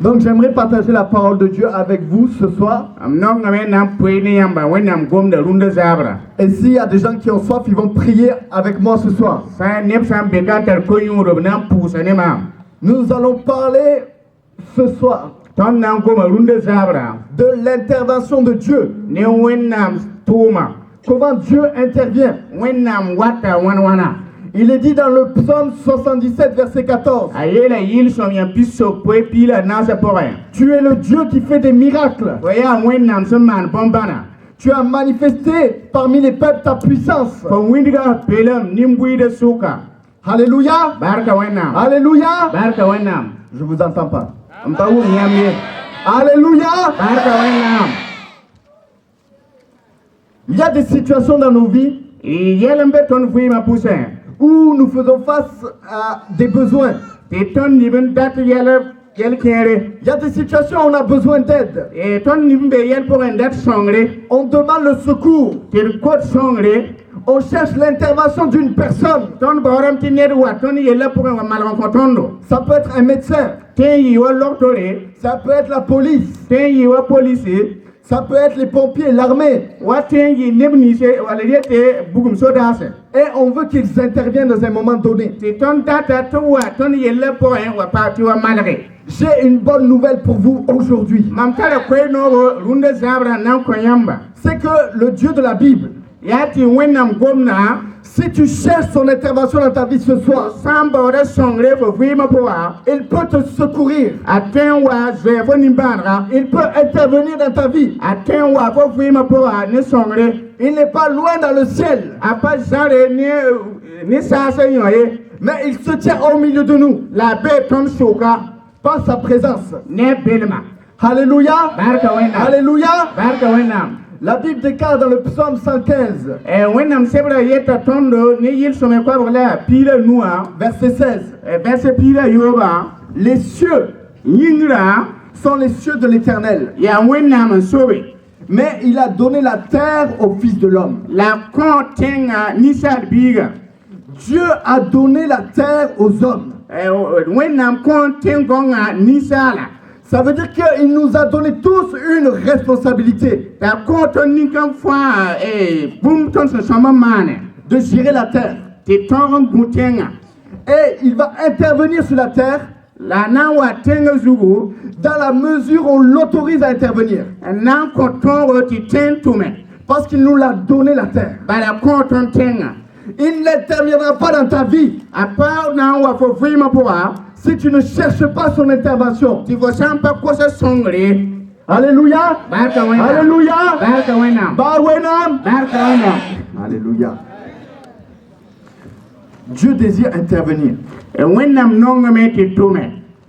Donc j'aimerais partager la parole de Dieu avec vous ce soir. Et s'il y a des gens qui ont soif, ils vont prier avec moi ce soir. Nous allons parler ce soir de l'intervention de Dieu. Comment Dieu intervient. Il est dit dans le psaume 77, verset 14. Tu es le Dieu qui fait des miracles. Tu as manifesté parmi les peuples ta puissance. Alléluia. Alléluia. Je vous entends pas. Alléluia. Il y a des situations dans nos vies où nous faisons face à des besoins. Il y a des situations où on a besoin d'aide. On demande le secours. On cherche l'intervention d'une personne. Ça peut être un médecin. Ça peut être la police. Ça peut être les pompiers, l'armée. Et on veut qu'ils interviennent dans un moment donné. J'ai une bonne nouvelle pour vous aujourd'hui. C'est que le Dieu de la Bible, si tu cherches son intervention dans ta vie ce soir, il peut te secourir. Il peut intervenir dans ta vie. Il n'est pas loin dans le ciel. Mais il se tient au milieu de nous. Par sa présence. Alléluia. Alléluia. La Bible déclare dans le psaume 115, verset 16, les cieux sont les cieux de l'Éternel. Mais il a donné la terre au Fils de l'homme. Dieu a donné la terre aux hommes. Ça veut dire qu'il nous a donné tous une responsabilité de gérer la terre. Et il va intervenir sur la terre dans la mesure où on l'autorise à intervenir. Parce qu'il nous l'a donné la terre. Il n'interviendra pas dans ta vie si tu ne cherches pas son intervention. Alléluia. Alléluia. Alléluia. Dieu désire intervenir.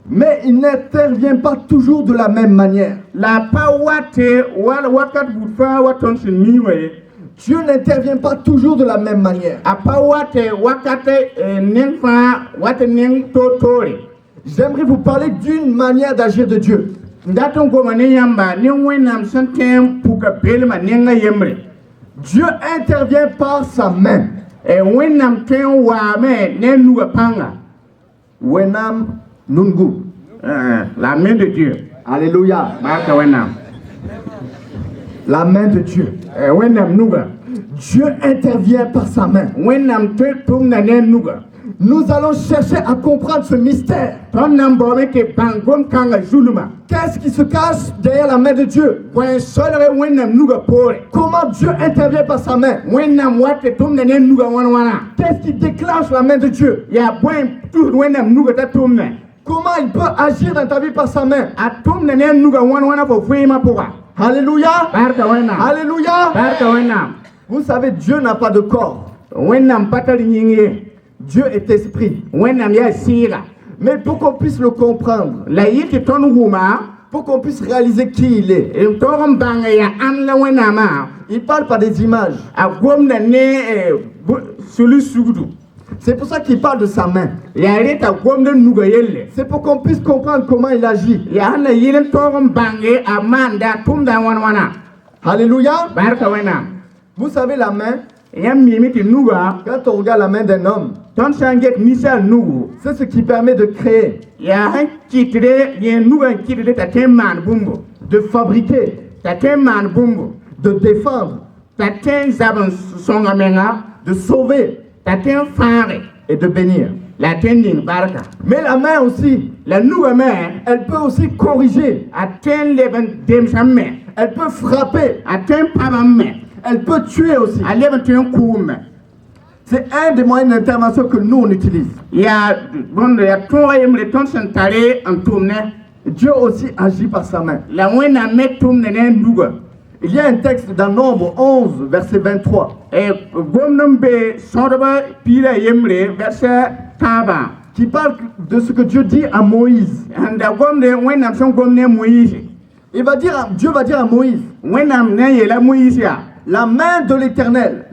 Mais il n'intervient pas toujours de la même manière. Dieu n'intervient pas toujours de la même manière. J'aimerais vous parler d'une manière d'agir de Dieu. Dieu intervient par sa main. Wenam Nungu. La main de Dieu. Alléluia. La main de Dieu. Dieu intervient par sa main. Nous allons chercher à comprendre ce mystère. Qu'est-ce qui se cache derrière la main de Dieu? Comment Dieu intervient par sa main? Qu'est-ce qui déclenche la main de Dieu? Comment il peut agir dans ta vie par sa main? Alléluia. Alléluia. Vous savez, Dieu n'a pas de corps. Dieu est esprit. Mais pour qu'on puisse le comprendre, pour qu'on puisse réaliser qui il est, il parle par des images. C'est pour ça qu'il parle de sa main. C'est pour qu'on puisse comprendre comment il agit. Alléluia. Vous savez, la main, Quand on regarde la main d'un homme, c'est ce qui permet de créer, de fabriquer, de défendre, de sauver et de bénir. Mais la main aussi, elle peut aussi corriger, elle peut frapper, elle peut tuer aussi. C'est un des moyens d'intervention que nous on utilise. Dieu aussi agit par sa main. Il y a un texte dans Nombre 11, verset 23, qui parle de ce que Dieu dit à Moïse. Dieu va dire à Moïse, la main de l'Éternel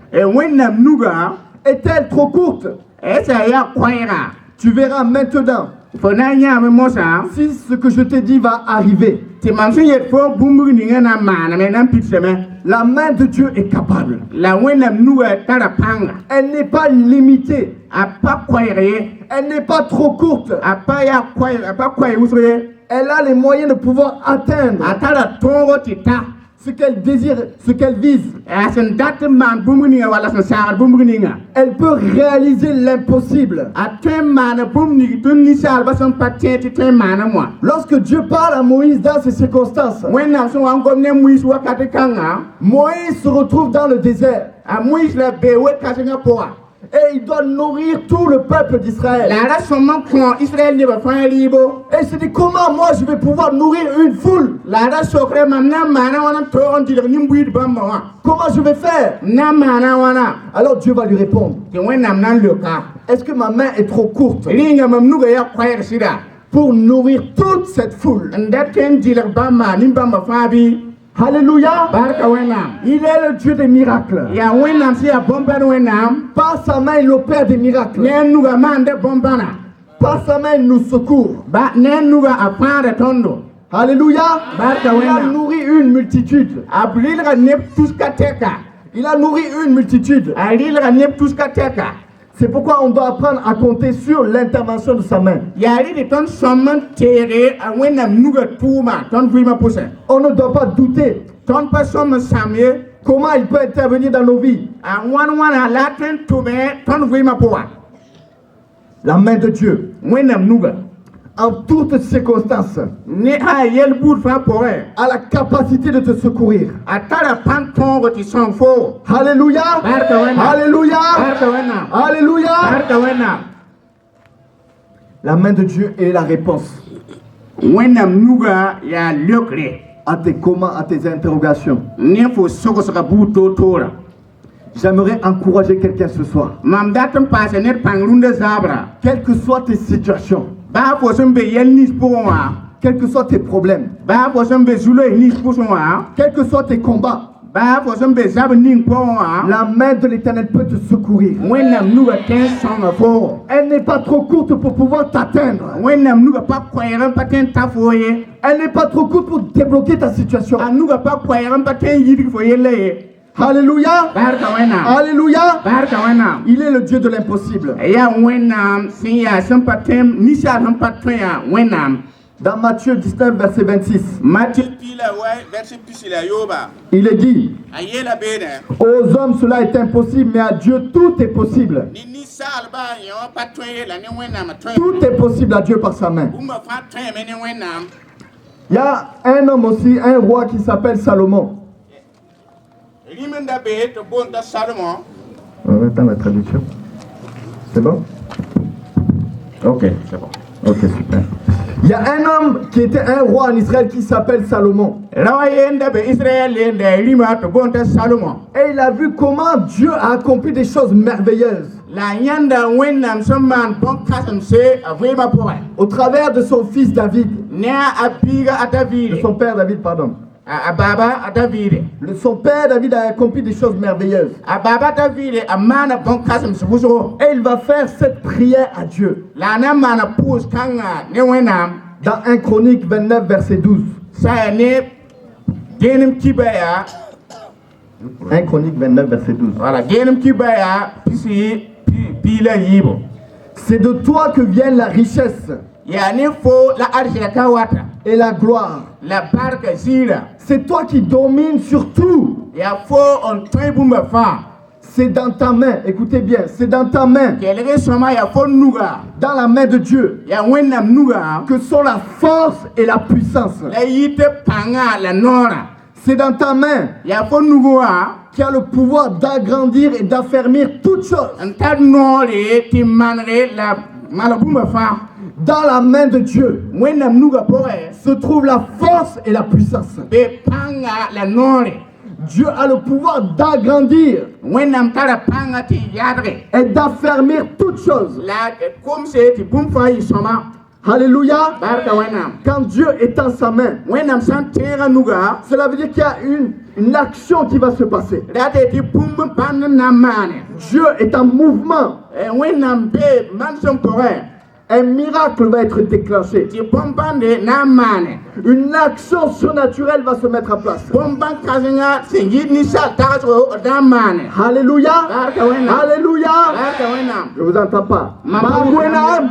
est-elle trop courte? Tu verras maintenant si ce que je t'ai dit va arriver. La main de Dieu est capable. Elle n'est pas limitée. Elle n'est pas trop courte. Elle a les moyens de pouvoir atteindre ce qu'elle désire, ce qu'elle vise. Elle peut réaliser l'impossible. Lorsque Dieu parle à Moïse dans ces circonstances, Moïse se retrouve dans le désert. Et il doit nourrir tout le peuple d'Israël. Et il se dit, comment moi je vais pouvoir nourrir une foule? Comment je vais faire? Alors Dieu va lui répondre, est-ce que ma main est trop courte pour nourrir toute cette foule? Alléluia. Il est le Dieu des miracles. Par sa main, il opère des miracles. Par sa main, il nous secourt. Alléluia. Il a nourri une multitude. Il a nourri une multitude. C'est pourquoi on doit apprendre à compter sur l'intervention de sa main. On ne doit pas douter comment il peut intervenir dans nos vies. La main de Dieu, en toutes circonstances, a la capacité de te secourir. Alléluia. Alléluia. Alléluia. La main de Dieu est la réponse à tes comment, à tes interrogations. J'aimerais encourager quelqu'un ce soir. Quelles que soient tes situations, quels que soient tes problèmes, quels que soient tes combats, la main de l'Éternel peut te secourir. Elle n'est pas trop courte pour pouvoir t'atteindre. Elle n'est pas trop courte pour débloquer ta situation. Alléluia. Alléluia. Il est le Dieu de l'impossible. Dans Matthieu 19, verset 26, il est dit, aux hommes cela est impossible, mais à Dieu tout est possible. Tout est possible à Dieu par sa main. Il y a un homme aussi, un roi qui s'appelle Salomon. On va attendre la traduction. C'est bon? Ok, c'est bon. Ok, super. Il y a un homme qui était un roi en Israël qui s'appelle Salomon. Et il a vu comment Dieu a accompli des choses merveilleuses au travers de son fils David. De son père David, pardon. Son père David a accompli des choses merveilleuses. Et il va faire cette prière à Dieu. Dans 1 Chronique 29, verset 12. 1 Chronique 29, verset 12. Voilà, Guénem qui baya, pila yibo. C'est de toi que viennent la richesse Yani fo la arjila kawata. et la gloire. La barka zira. C'est toi qui domines sur tout. Ya fo on toy bumba fa. C'est dans ta main, écoutez bien, c'est dans ta main, Kelege soma ya fo nuga. dans la main de Dieu, Ya wenam nuga. que sont la force et la puissance. La yite panga la nora. C'est dans ta main Ya fo nuga. qui a le pouvoir d'agrandir et d'affermir toutes choses. Anta nore ti manre la malabumba fa. Dans la main de Dieu Wenam nuga pore. se trouve la force et la puissance. Be panga la nore. Dieu a le pouvoir d'agrandir Wenam tara panga ti yadre. et d'affermir toutes choses. La comme c'est ti bumfa yi soma. Alléluia. Barka wenam. Quand Dieu est en sa main, Wenam san tera nuga. cela veut dire qu'il y a une action qui va se passer. Date ti bumba pan na mane. Dieu est en mouvement. Wenam be mansom pore. Un miracle va être déclenché. Ti bombande na mane. Une action surnaturelle va se mettre en place. Bomban kazinga singi ni sa taso na mane. Alléluia. Barka wenam. Alléluia. Barka wenam. Je vous entends pas. Barka Barka. wenam.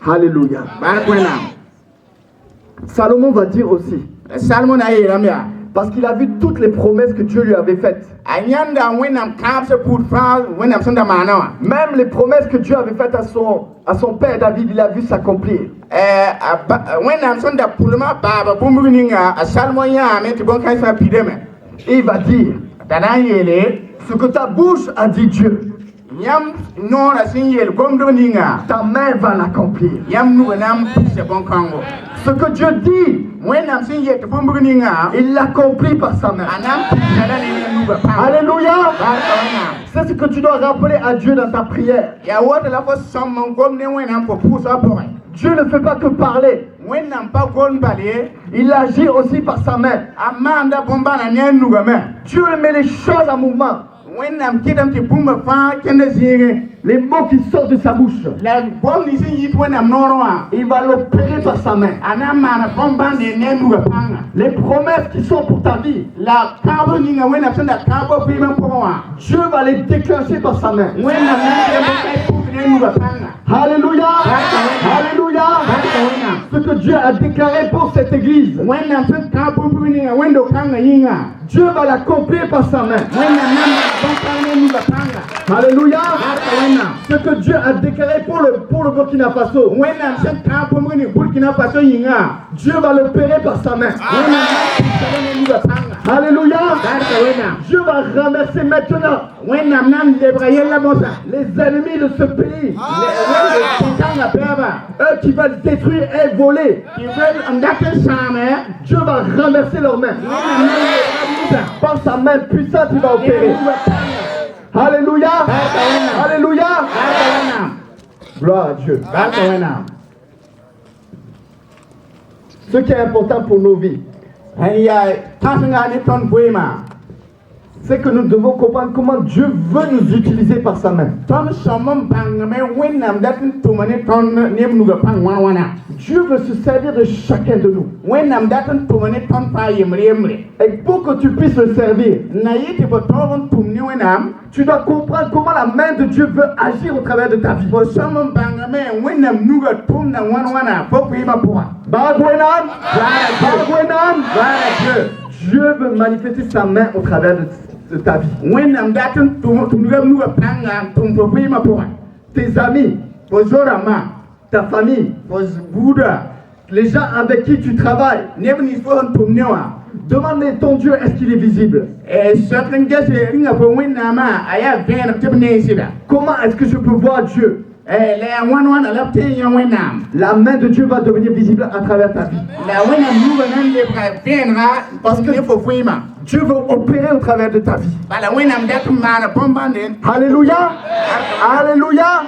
Alléluia. Barka wenam. Salomon va dire aussi, Salmon ayi ramya. parce qu'il a vu toutes les promesses que Dieu lui avait faites. Anyanda wenam kapse pour fa wenam sonda manawa. Même les promesses que Dieu avait faites à son père David, il a vu s'accomplir. Wenam sonda pulma baba bumuninga a salmon ya me ti bon kai sa pideme. Et il va dire, Dana yele ce que ta bouche a dit Dieu, yam nora sin yel gomdo ninga. ta main va l'accomplir. Yam nuga nam pise bon kango. Ce que Dieu dit, Wenam sin yel ti bumuninga. il l'accomplit par sa main. Anam pise dana ni nuga pa. Alléluia. Barka wenam. C'est ce que tu dois rappeler à Dieu dans ta prière. Ya wota la fo somon gomne wenam ko pusa pore. Dieu ne fait pas que parler, Wenam pa gon bale. il agit aussi par sa main. Amanda bombana ne nuga me. Dieu met les choses en mouvement. Wenam kidam ti bumba fa kende zire. Les mots qui sortent de sa bouche, La bom ni sin yit wenam noroa. il va l'opérer par sa main. Anam mana bombande ne nuga panga. Les promesses qui sont pour ta vie, La kabo ninga wenam sonda kabo pima poa. Dieu va les déclencher par sa main. Wenam ne kai pu ne nuga panga. Alléluia. Alléluia. Barka wenam. Ce que Dieu a déclaré pour cette église, Wenam son kabo pu ninga wendo kanga yinga. Dieu va l'accomplir par sa main. Wenam nam bombane nuga panga. Alléluia. Barka wenam. Ce que Dieu a déclaré pour le Burkina Faso, Wenam son kabo muni Burkina Faso yinga. Dieu va l'opérer par sa main. Wenam nam nuga panga. Alléluia. Barka wenam. Dieu va ramasser maintenant Wenam nam lebraye la mosa. les ennemis de ce pays, Kanga beba. eux qui veulent détruire et voler. Ki veulent ndake same. Dieu va ramasser leurs mains. Wenam nam Par sa main puissante, il va opérer. Alléluia. Alléluia. Barka wenam. Gloire à Dieu. Barka wenam. Ce qui est important pour nos vies, Hanya tasanga ni ton buima. c'est que nous devons comprendre comment Dieu veut nous utiliser par sa main. Ton somon bangame wenam datin tumani ton nem nuga pang wana. Dieu veut se servir de chacun de nous. Wenam datin tumani ton pa yemre. Et pour que tu puisses le servir, Na yiti bo toron tumni wenam. tu dois comprendre comment la main de Dieu veut agir au travers de ta vie. Bo somon bangame wenam nuga tum na wana. Fo buima poa. Baragwenam, Baragwenam, Bara Dieu veut manifester sa main au travers de ta vie. Wenam datin tumnuga nuga panga tum fo buima poa. Tes amis, Bo zorama. ta famille, Bo buda. les gens avec qui tu travailles. Nebni fo tumnewa. Demande ton Dieu, est-ce qu'il est visible? Certain guess ringa fo wenama aya ven tibne sida. Comment est-ce que je peux voir Dieu? La wana la te ya wenam. La main de Dieu va devenir visible à travers ta vie. La wenam nuga nan le ka venra parce que fo fuima. Dieu veut opérer au travers de ta vie. Bala wenam dat mana bombande. Alléluia. Alléluia.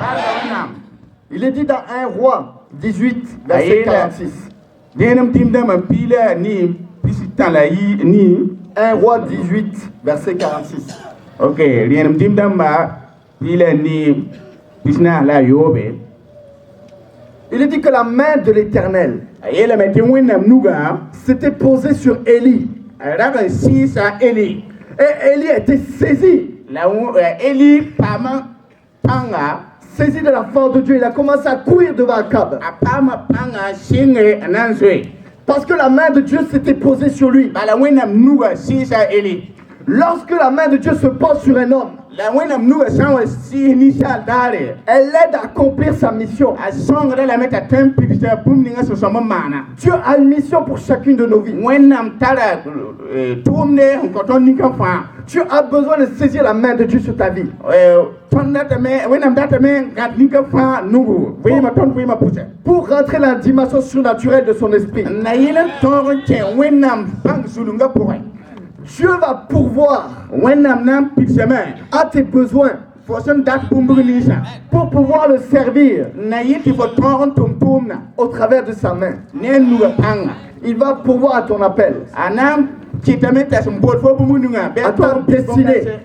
Wenam. Il est dit dans 1 Roi 18, verset 46. Denam timda man pila ni pisitan la yi ni. 1 Roi 18, verset 46. OK, denam timda ma pila ni pisna la yobe. Il est dit que la main de l'Éternel Ayela meti wenam nuga s'était posée sur Élie raga sisa Eli. Et Élie a été saisi. La Eli pama panga Saisi de la force de Dieu, il a commencé à courir devant Akab. apama panga singe ananzwe. Parce que la main de Dieu s'était posée sur lui. Bala wena mnuga sisa Eli. Lorsque la main de Dieu se pose sur un homme, La wena mnuga sanwa si initial dare. elle l'aide à accomplir sa mission. A songre la meta tempi ta bumninga so sama mana. Dieu a une mission pour chacune de nos vies. Wenam tara tumne ngoton nika fa. Tu as besoin de saisir la main de Dieu sur ta vie. Wenam data me gat nika fa nugu. Wema ton wema pusa. Pour rentrer dans la dimension surnaturelle de son esprit. Na yena toro che wenam bang sulunga poe. Dieu va pourvoir Wenam nam pixeme. à tes besoins Fosun dat bumbunisa. pour pouvoir le servir Na yiti fo toron tumtumna. au travers de sa main. Ne nuga panga. Il va pourvoir à ton appel. Anam kitameta sumbot fo bumununga. Be Attends, destiné.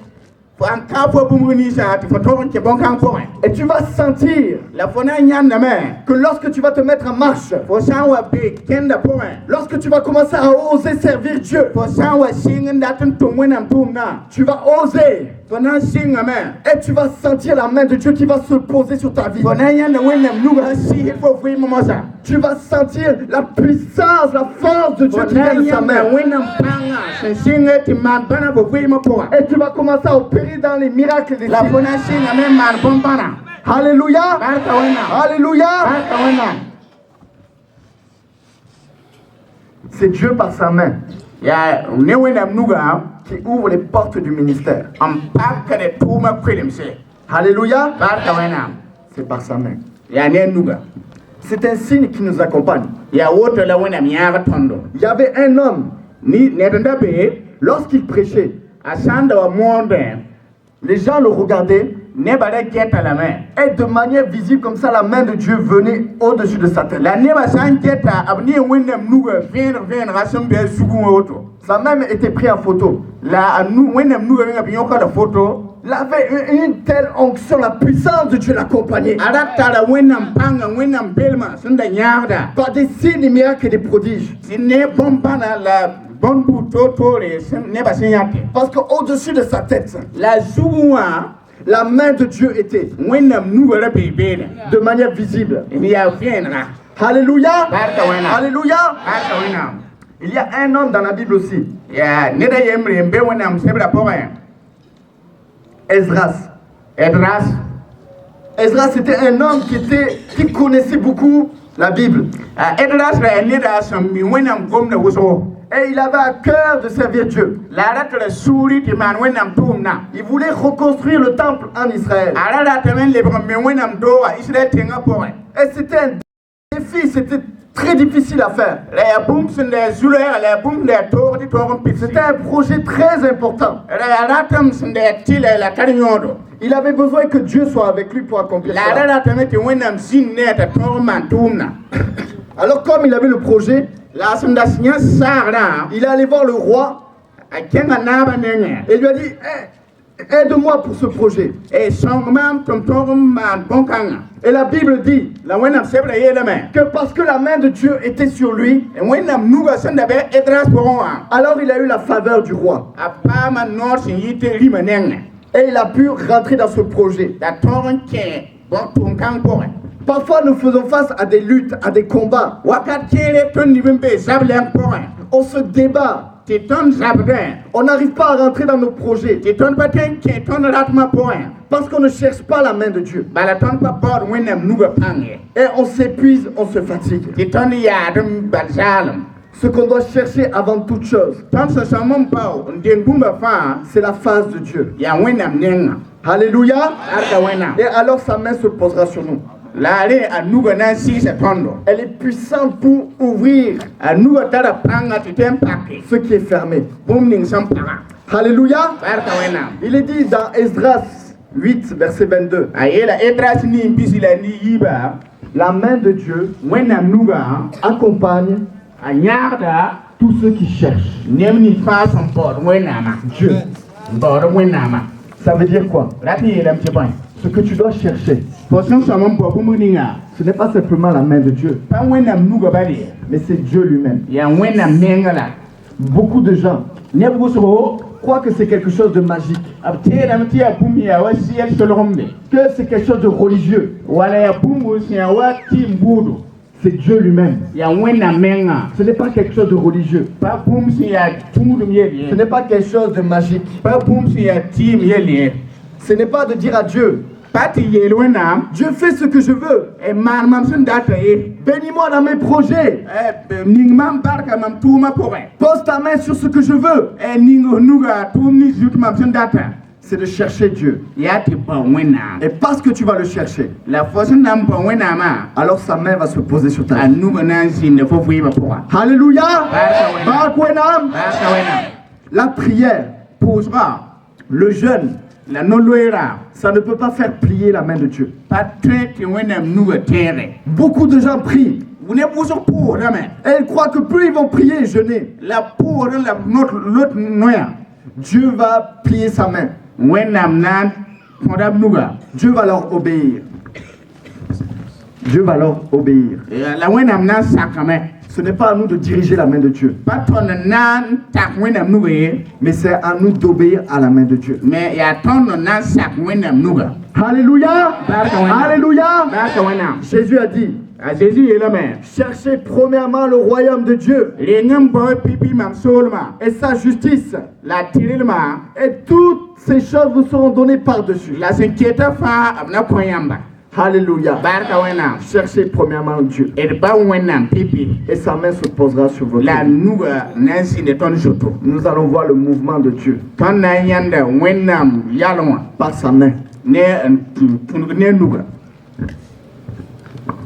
Fo an ka fo bumunisa ti fo toron che bon kan poe. Et tu vas sentir La fona nyanda me. que lorsque tu vas te mettre en marche, Fo sanwa be kenda poe. lorsque tu vas commencer à oser servir Dieu, Fo sanwa singen datin tum wenam tumna. tu vas oser Fo na singa me. et tu vas sentir la main de Dieu qui va se poser sur ta vie. Fo na nyanda wenam nuga si fo fo momosa. Tu vas sentir la puissance, la force de Dieu Fo qui na vient de sa nyanda main. wenam panga. Singa ti man bana fo fo mopoa. Et tu vas commencer à opérer dans les miracles des La signes. fona singa me man bombana. Alléluia. Barka wenam. Alléluia. Barka wenam. C'est Dieu par sa main Ya ne wenam nuga qui ouvre les portes du ministère. am pakka de tuma kwelimse. Alléluia. Barka wenam. C'est par sa main. Ya ne nuga. C'est un signe qui nous accompagne. Ya woto la wenam yaga tondo. Il y avait un homme, Ni nedanda be lorsqu'il prêchait, asanda wa monde les gens le regardaient ne bada jeta la main. et de manière visible comme ça, la main de Dieu venait au-dessus de sa tête. La neba san jeta abni wenam nuga fen rasam be sugu woto. Sa main était prise en photo. La anu wenam nuga nga binyoka da photo. Il avait une telle onction, la puissance de Dieu l'accompagnait. Adapta la wenam panga wenam belma sunda nyarda. Par des signes, des miracles et des prodiges. Sine bombana la bombu totore neba senyate. Parce qu'au-dessus de sa tête, La zuwa la main de Dieu était wenam nuga la bebele. de manière visible. Ya fenra. Alléluia. Barka wenam. Alléluia. Barka wenam. Il y a un homme dans la Bible aussi, Ya neda yemre mbe wenam sebra poa. Esdras. Edras. Esdras était un homme qui connaissait beaucoup la Bible. Edras la neda sam mi wenam gomna wuso. Et il avait à cœur de servir Dieu. La rata suri ti man wenam tumna. Il voulait reconstruire le temple en Israël. Ala la tamen le mi wenam doa Israel tenga poa. Et c'était un défi, c'était très difficile à faire. La bum sende zule la bum de to ti to pit. C'était un projet très important. La ratam sende tile la karinyodo. Il avait besoin que Dieu soit avec lui pour accomplir La ça. rata tamen ti wenam sinne ta to man tumna. Alors comme il avait le projet, La sunda nya sarna il est allé voir le roi a kenga naba nenge. et lui a dit, aide-moi pour ce projet. E songmam tom man bonkanga. Et la Bible dit La wenam sebra yele me. que parce que la main de Dieu était sur lui, E wenam nuga sanda be Edras poa. alors il a eu la faveur du roi. Apa man nor sin yite rima nenge. Et il a pu rentrer dans ce projet. Da toron ke bon tum kan poa. Parfois nous faisons face à des luttes, à des combats. Wakat kere ton ni bembe sablen poa. On se débat. Ti ton zabden. On n'arrive pas à rentrer dans nos projets. Ti ton paten ke ton ratma poa. Parce qu'on ne cherche pas la main de Dieu. Bala ton pa bod wenam nuga pange. Et on s'épuise, on se fatigue. Ti ton yadum balzalam. Ce qu'on doit chercher avant toute chose, Ton so samon pao ndien bumba fa c'est la face de Dieu. ya wenam nenga. Alléluia. Arka wenam. Et alors sa main se posera sur nous. Lare anuga na si sa tondo. Elle est puissante pour ouvrir Anuga tara panga ti tempake. ce qui est fermé. Bum ning sam paga. Alléluia. Barka wenam. Il est dit dans Esdras 8, verset 22, Ayela Edras ni bisila ni yiba. la main de Dieu Wenam nuga accompagne anyarda tous ceux qui cherchent nemni fa son pod wenama. Dieu. Bor wenama. Ça veut dire quoi? Rati yelam ti point. Ce que tu dois chercher, Poson samon po bumuninga. ce n'est pas simplement la main de Dieu, Pa wenam nuga bali. mais c'est Dieu lui-même. Ya wenam nenga la. Beaucoup de gens croient que c'est quelque chose de magique, que c'est quelque chose de religieux. C'est Dieu lui-même. Ce n'est pas quelque chose de religieux. Ce n'est pas quelque chose de magique. Ce n'est pas de dire à Dieu, Dieu fait ce que je veux. Bénis-moi dans mes projets. Pose ta main sur ce que je veux. C'est de chercher Dieu. Et parce que tu vas le chercher, alors sa main va se poser sur ta vie. Alléluia. La prière, le jeûne, ça ne peut pas faire plier la main de Dieu. Beaucoup de gens prient. Et ils croient que plus ils vont prier et jeûner, Dieu va plier sa main. Dieu va leur obéir. Dieu va leur obéir. Ce n'est pas à nous de diriger la main de Dieu, mais c'est à nous d'obéir à la main de Dieu. Alléluia. Alléluia. Jésus a dit, cherchez premièrement le royaume de Dieu et sa justice, et toutes ces choses vous seront données par-dessus. Alléluia. Cherchez premièrement Dieu et sa main se posera sur votre vie. Nous allons voir le mouvement de Dieu par sa main.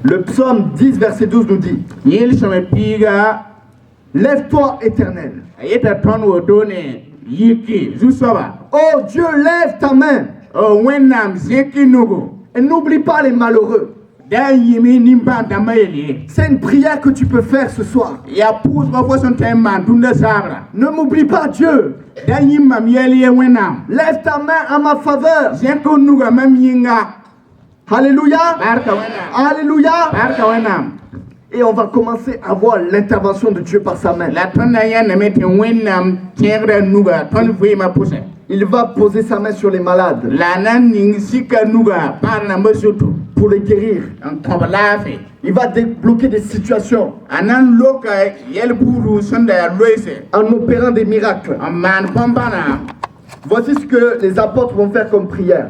Le psaume 10 verset 12 nous dit, lève-toi éternel. Oh Dieu, lève ta main. Et n'oublie pas les malheureux. C'est une prière que tu peux faire ce soir. Ne m'oublie pas Dieu. Lève ta main à ma faveur. Alléluia. Alléluia. Et on va commencer à voir l'intervention de Dieu par sa main. Il va poser sa main sur les malades pour les guérir. Il va débloquer des situations en opérant des miracles. Voici ce que les apôtres vont faire comme prière.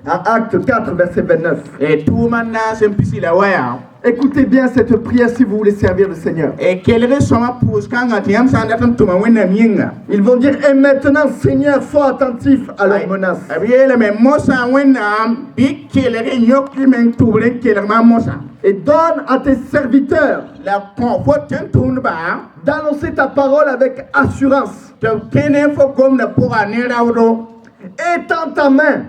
En Acte 4, verset 29. Écoutez bien cette prière si vous voulez servir le Seigneur. Ils vont dire, et maintenant Seigneur, sois attentif à leurs menaces. Et donne à tes serviteurs d'annoncer ta parole avec assurance. Étends ta main.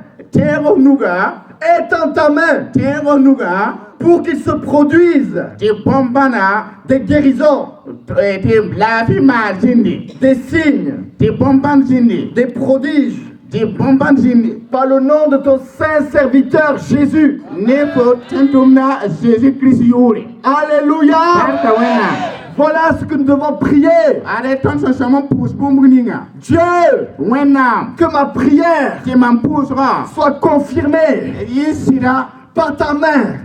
Étends ta main pour qu'il se produise des guérisons, des signes, des prodiges, par le nom de ton saint serviteur Jésus. Alléluia. Voilà ce que nous devons prier. Dieu, que ma prière soit confirmée par ta main.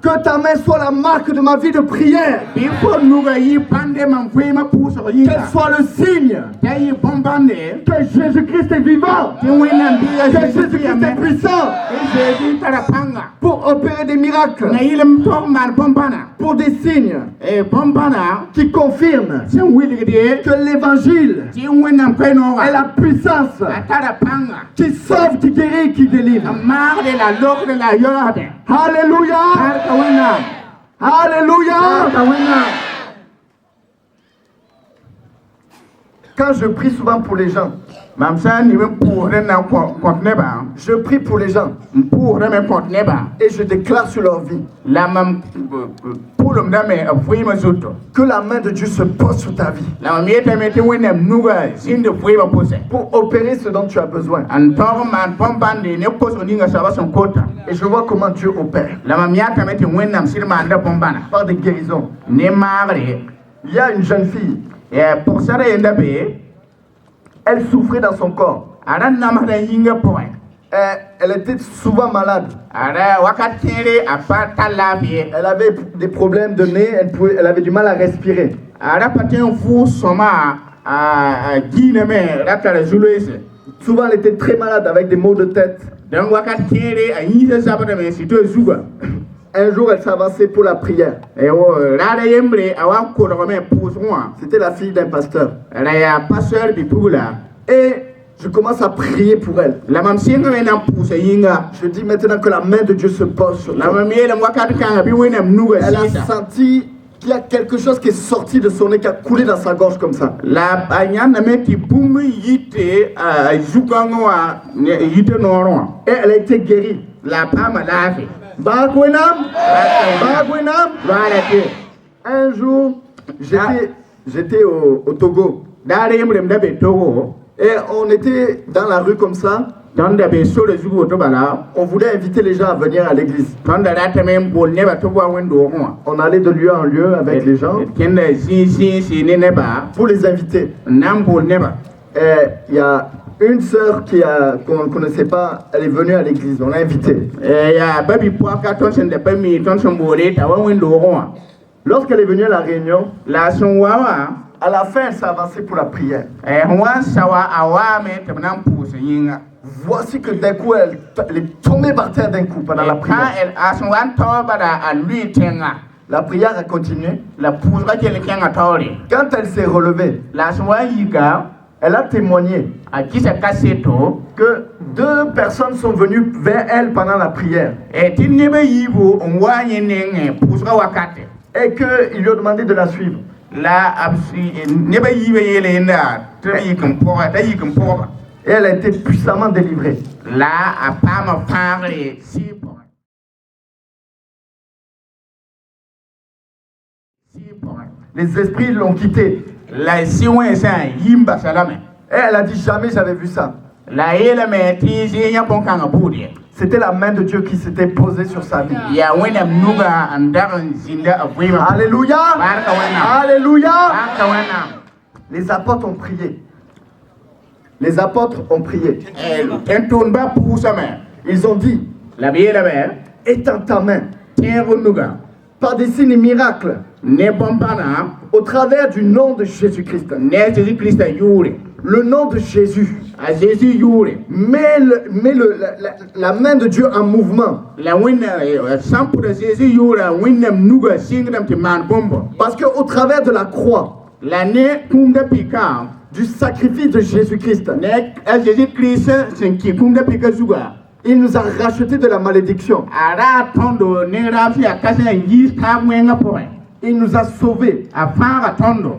Que ta main soit la marque de ma vie de prière. Qu'elle soit le signe que Jésus-Christ est vivant. Que Jésus-Christ est puissant pour opérer des miracles. Pour des signes qui confirment que l'évangile est la puissance qui sauve, qui guérit, qui délivre. Alléluia. Alléluia. Quand je prie souvent pour les gens, je prie pour les gens et je déclare sur leur vie que la main de Dieu se pose sur ta vie pour opérer ce dont tu as besoin. Et je vois comment Dieu opère. La mam yata meti wẽnnaam sɩd maanda bõn-bãna. Par des guérisons. Ne maagre. Il y a une jeune fille. Pʋgsara yenda be. Elle souffrait dans son corps. A ra namsda yĩnga pʋgẽ. Elle était souvent malade. Elle avait des problèmes de nez, elle avait du mal à respirer. Souvent elle était très malade avec des maux de tête. Un jour elle s'avançait pour la prière. C'était la fille d'un pasteur. Et je commence à prier pour elle. Je dis maintenant que la main de Dieu se pose sur elle. Elle a senti qu'il y a quelque chose qui est sorti de son nez, qui a coulé dans sa gorge comme ça. Et elle a été guérie. Un jour, j'étais au Togo. Et on était dans la rue comme ça. On voulait inviter les gens à venir à l'église. On allait de lieu en lieu avec les gens pour les inviter. Et il y a une sœur qu'on ne connaissait pas, elle est venue à l'église, on l'a invitée. Lorsqu'elle est venue à la réunion, à la fin, elle s'est avancée pour la prière. Voici que d'un coup, elle est tombée par terre d'un coup pendant la prière. La prière a continué. Quand elle s'est relevée, elle a témoigné que 2 personnes sont venues vers elle pendant la prière. Et qu'ils lui ont demandé de la suivre. Et elle a été puissamment délivrée. Les esprits l'ont quittée. Et elle a dit jamais j'avais vu ça. C'était la main de Dieu qui s'était posée sur sa vie. Alléluia. Alléluia. Les apôtres ont prié. Les apôtres ont prié. Ils ont dit, étends ta main par des signes et miracles au travers du nom de Jésus-Christ. Le nom de Jésus. Mets la main de Dieu en mouvement. Parce qu'au travers de la croix, du sacrifice de Jésus-Christ, il nous a racheté de la malédiction. Il nous a sauvés.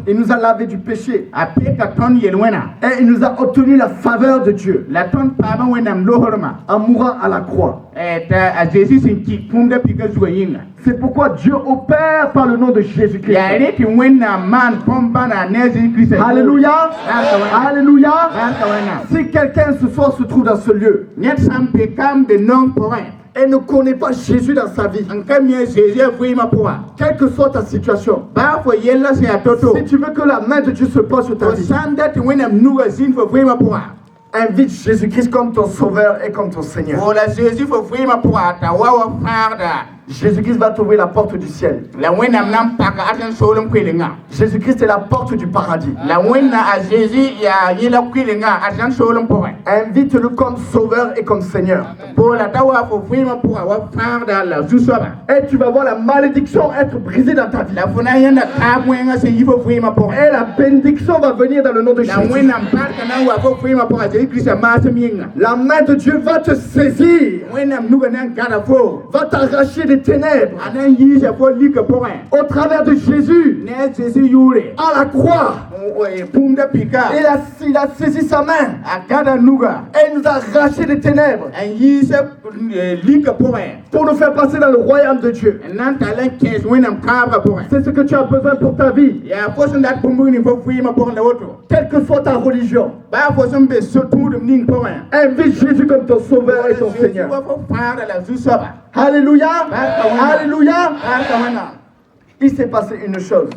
Il nous a lavé du péché. Et il nous a obtenu la faveur de Dieu en mourant à la croix. C'est pourquoi Dieu opère par le nom de Jésus-Christ. Alléluia. Alléluia. Si quelqu'un ce soir se trouve dans ce lieu et ne connaît pas Jésus dans sa vie, quelle que soit ta situation, si tu veux que la main de Dieu se pose sur ta vie, invite Jésus-Christ comme ton sauveur et comme ton Seigneur. Jésus-Christ va t'ouvrir la porte du ciel. Jésus-Christ est la porte du paradis. Invite-le comme sauveur et comme Seigneur. Et tu vas voir la malédiction être brisée dans ta vie. Et la bénédiction va venir dans le nom de Jésus. La main de Dieu va te saisir. Va t'arracher des des ténèbres. Anan yi je fo lika pour un. Au travers de Jésus, Ne Jésus yure. à la croix, Pum de pika. il a saisi sa main Akada nuga. et il nous a arraché des ténèbres An yi se lika pour un. pour nous faire passer dans le royaume de Dieu. Nan talan 15 winam kabra pour un. C'est ce que tu as besoin pour ta vie, Ya fo son dat bumbu ni fo fuima pour la auto. quelle que soit ta religion. Ba fo son be sotu de ning pour un. Invite Jésus comme ton sauveur et ton Seigneur. Alléluia. Alléluia. Il s'est passé une chose.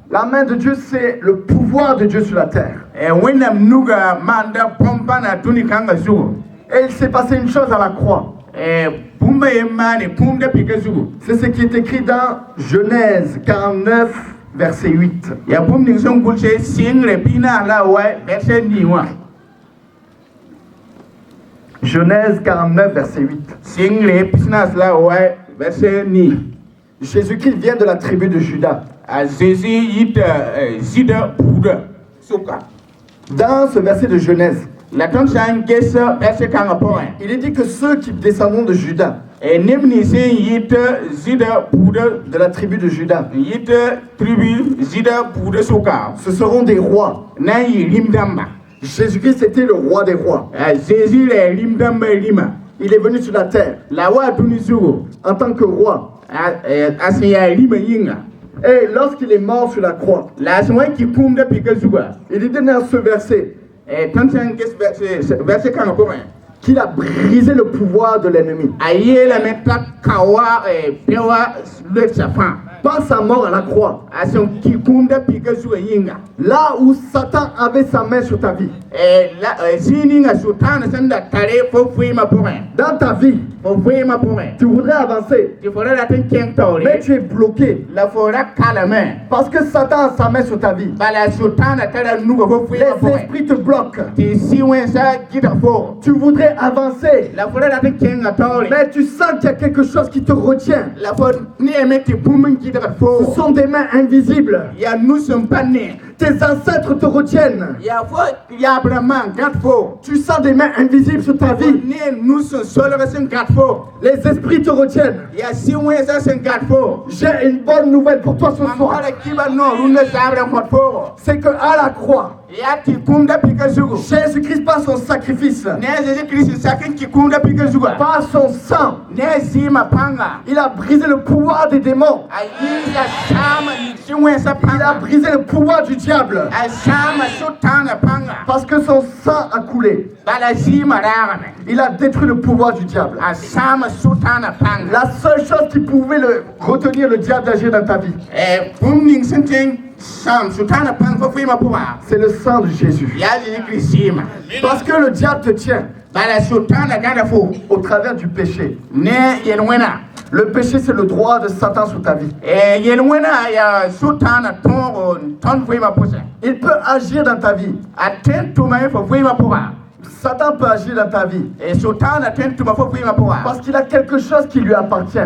La main de Dieu, c'est le pouvoir de Dieu sur la terre. Et il s'est passé une chose à la croix. C'est ce qui est écrit dans Genèse 49, verset 8. Genèse 49, verset 8. Jésus-Christ vient de la tribu de Juda. Dans ce verset de Genèse, il est dit que ceux qui descendront de Juda, de la tribu de Juda, ce seront des rois. Jésus-Christ était le roi des rois. Il est venu sur la terre en tant que roi. Et lorsqu'il est mort sur la croix, il est donné dans ce verset qu'il a brisé le pouvoir de l'ennemi. Par sa mort à la croix, là où Satan avait sa main sur ta vie, dans ta vie, tu voudrais avancer, mais tu es bloqué parce que Satan a sa main sur ta vie. Les esprits te bloquent. Tu voudrais avancer, mais tu sens qu'il y a quelque chose qui te retient. Ce sont des mains invisibles. Tes ancêtres te retiennent. Tu sens des mains invisibles sur ta vie. Les esprits te retiennent. J'ai une bonne nouvelle pour toi ce soir. C'est que à la croix, Jésus-Christ par son sacrifice, par son sang, il a brisé le pouvoir des démons. Il a brisé le pouvoir du diable. Parce que son sang a coulé. Il a détruit le pouvoir du diable. La seule chose qui pouvait retenir le diable d'agir dans ta vie, c'est le sang de Jésus. Parce que le diable te tient au travers du péché. Le péché, c'est le droit de Satan sur ta vie. Il peut agir dans ta vie. Satan peut agir dans ta vie parce qu'il a quelque chose qui lui appartient.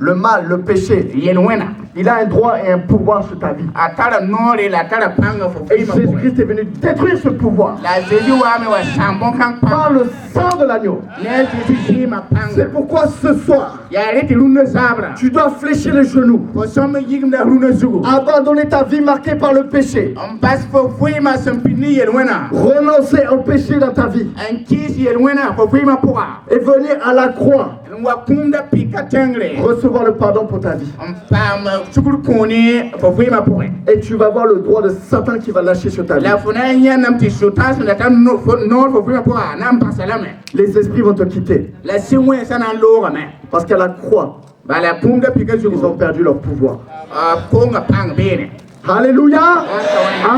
Le mal, le péché, il a un droit et un pouvoir sur ta vie. Et Jésus-Christ est venu détruire ce pouvoir par le sang de l'agneau. C'est pourquoi ce soir, tu dois fléchir les genoux, abandonner ta vie marquée par le péché, renoncer au péché dans ta vie et venir à la croix recevoir le pardon pour ta vie. Et tu vas voir le droit de Satan qui va lâcher sur ta vie. Les esprits vont te quitter parce qu'à la croix, ils ont perdu leur pouvoir. Alléluia.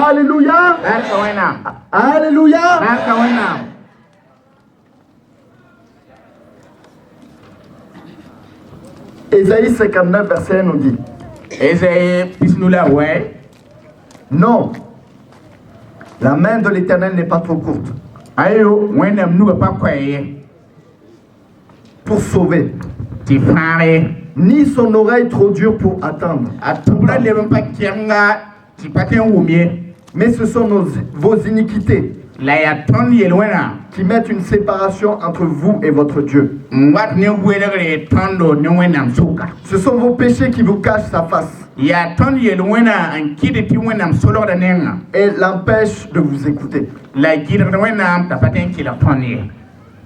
Alléluia. Alléluia. Ésaïe 59, verset 1 nous dit: non, la main de l'Éternel n'est pas trop courte pour sauver, ni son oreille trop dure pour attendre. Mais ce sont vos iniquités la ya ton yel wena qui mettent une séparation entre vous et votre Dieu. wat ne welere tondo ne wenam suka Ce sont vos péchés qui vous cachent sa face ya ton yel wena an kidi ti wenam solo da nenga et l'empêchent de vous écouter. la gidra wenam ta paten ki la ton ye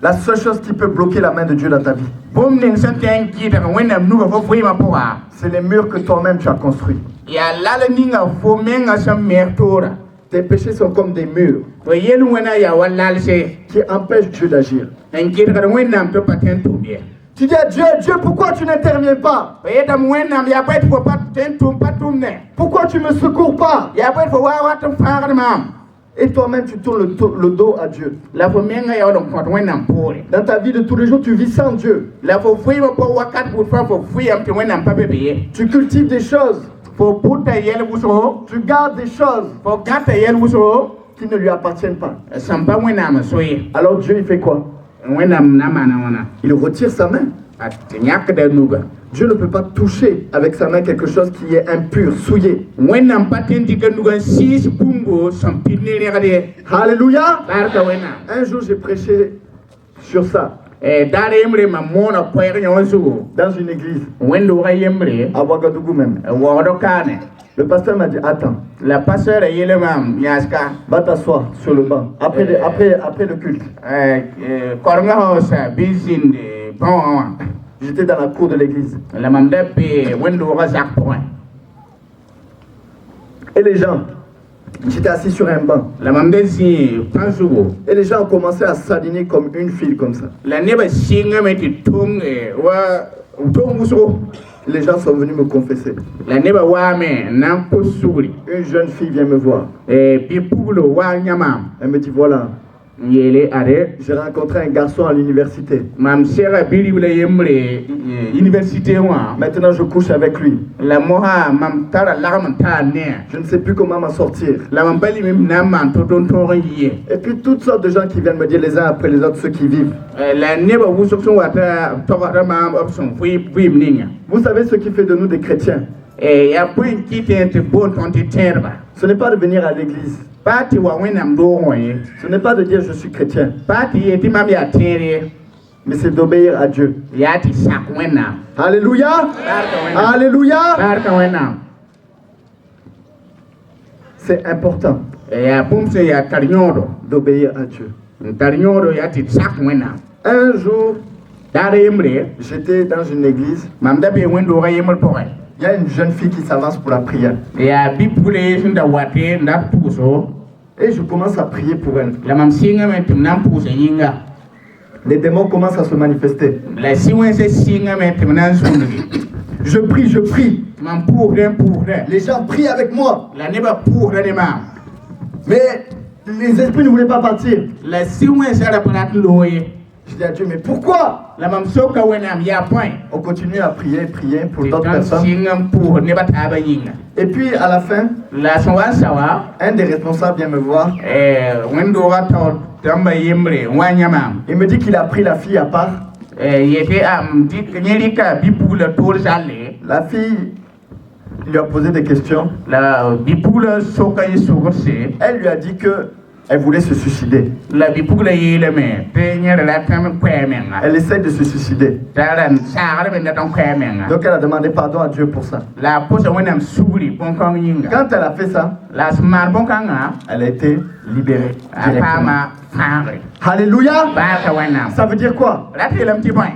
La seule chose qui peut bloquer la main de Dieu dans ta vie, bom ning santen gidra wenam nuga fo fuima poa c'est les murs que toi-même tu as construits. ya lala ninga fo menga sam mertora Tes péchés sont comme des murs wa yel wena ya walalse qui empêchent Dieu d'agir. en gidra wenam to paten to bien Tu dis à Dieu, Dieu, pourquoi tu n'interviens pas? Edam wenam ya pet fo paten to patum ne Pourquoi tu me secours pas? ya pet fo wa watam fagar mam Et toi-même, tu tournes le dos à Dieu. la fo menga ya odon pot wenam pore Dans ta vie de tous les jours, tu vis sans Dieu. la fo fuima po wakat bu fo fuyam te wenam pabe Tu cultives des choses. fo puta yel wuso Tu gardes des choses fo gata yel wuso qui ne lui appartiennent pas. sampa wenam soye Alors Dieu, il fait quoi? wenam na mana wana Il retire sa main. at nyak da nuga Dieu ne peut pas toucher avec sa main quelque chose qui est impur, souillé. wenam paten dika nuga sis bungo sam pinne regade Alléluia. barka wenam Un jour, j'ai prêché sur ça dare yemre ma mona koyre nyawansu dans une église, wendo ga yemre à Ouagadougou même. wodo kane Le pasteur m'a dit, attends, la pasteur yele mam yaska va t'asseoir sur le banc. Après le culte. kornga hosa bizinde bon J'étais dans la cour de l'église. la mam dabbe wendo ga zak point Et les gens, j'étais assis sur un banc. la mam desi pansugo Et les gens ont commencé à s'aligner comme une file comme ça. la neba singa meti tung wa tung muso Les gens sont venus me confesser. la neba wa me nan ko sugri Une jeune fille vient me voir. bi pugulo wa nyamam Elle me dit, voilà, yele are j'ai rencontré un garçon à l'université. mam sera bili wala yemre université wa Maintenant, je couche avec lui. la moha mam tara lagam ta ne Je ne sais plus comment m'en sortir. la mam bali mim na man to ton to yiye Et puis, toutes sortes de gens qui viennent me dire les uns après les autres, ceux qui vivent. la neba wusuk so wata to ga mam option fu ninga Vous savez ce qui fait de nous des chrétiens? ya point kite te bon ton te terba Ce n'est pas de venir à l'église. pati wa wenam do hoye Ce n'est pas de dire je suis chrétien. pati yeti mam ya tere Mais c'est d'obéir à Dieu. yati sak wenam Alléluia. barka wenam Alléluia. barka wenam C'est important ya pumse ya tarnyodo d'obéir à Dieu. tarnyodo yati sak wenam Un jour, dare yemre j'étais dans une église. mam dabe wendo ga yemol poy Il y a une jeune fille qui s'avance pour la prière. ya bipule sunda wate nda puso Et je commence à prier pour elle. la mam singa me tum nan puso yinga Les démons commencent à se manifester. la siwense singa me tum nan sundugi Je prie. mam pour de Les gens prient avec moi. la neba pour de mam Mais les esprits ne voulaient pas partir. la siwense ara parat loye Je dis à Dieu, mais pourquoi? la mam soka wenam ya point On continue à prier pour d'autres tan personnes. singa pour neba taba yinga Et puis à la fin, la sawa sawa un des responsables vient me voir. wendo ga taw tamba yemre wanya mam Il me dit qu'il a pris la fille à part. yete am dik nyelika bipula tol salle La fille lui a posé des questions. la bipula soka yisugose Elle lui a dit que elle voulait se suicider. la bipula yele me te nyere la tam kwemenga Elle essaie de se suicider. taran saare be ndatan kwemenga Donc elle a demandé pardon à Dieu pour ça. la posa wenam suguri bonkang yinga Quand elle a fait ça, la smar bonkanga elle a été libérée. directement. apama fare Alléluia. barka wenam Ça veut dire quoi? la telam ti point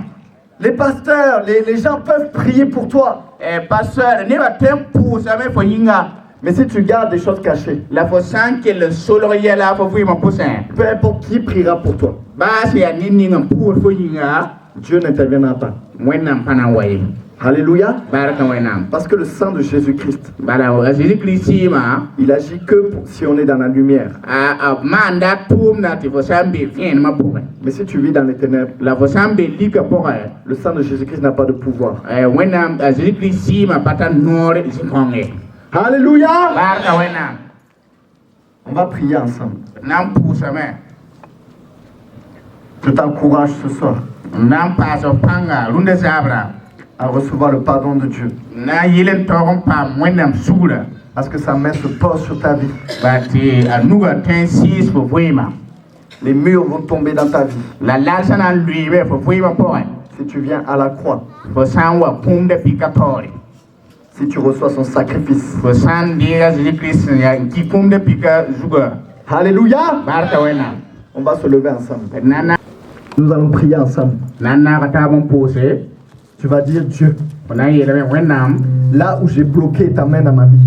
Les pasteurs, les gens peuvent prier pour toi. pasteur ne ba tempu sa me fo yinga Mais si tu gardes des choses cachées, la fo sanke le solo yela fo fu ma posin peu importe qui priera pour toi, ba se ya nini ngam pour fo yinga Dieu n'interviendra pas. wenam pana wayi Alléluia. barka wenam Parce que le sang de Jésus-Christ, bala Jésus Christ ma il agit que si on est dans la lumière. a manda tum na ti fo sambe fien ma buga Mais si tu vis dans les ténèbres, la fo sambe lika poka le sang de Jésus-Christ n'a pas de pouvoir. wenam Jésus Christ ma pata nore zikonge Alléluia. barka wenam On va prier ensemble. nam pusa me Je t'encourage ce soir nam paso panga lunde zabra à recevoir le pardon de Dieu. na yilen togon pam wenam sura À ce que sa main se pose sur ta vie. bati anuga ten sis fo voima Les murs vont tomber dans ta vie. La lasana lui be fo fuima poe. Si tu viens à la croix, Fo sanwa kumde pikatori. si tu reçois son sacrifice. Fo san dia Jésus Christ ya ki kumde pika zuga. Alléluia. Barka wena. On va se lever ensemble. Nana Nous allons prier ensemble. nana kata bon pose. Tu vas dire Dieu, Ona yele wenam. là où j'ai bloqué ta main dans ma vie,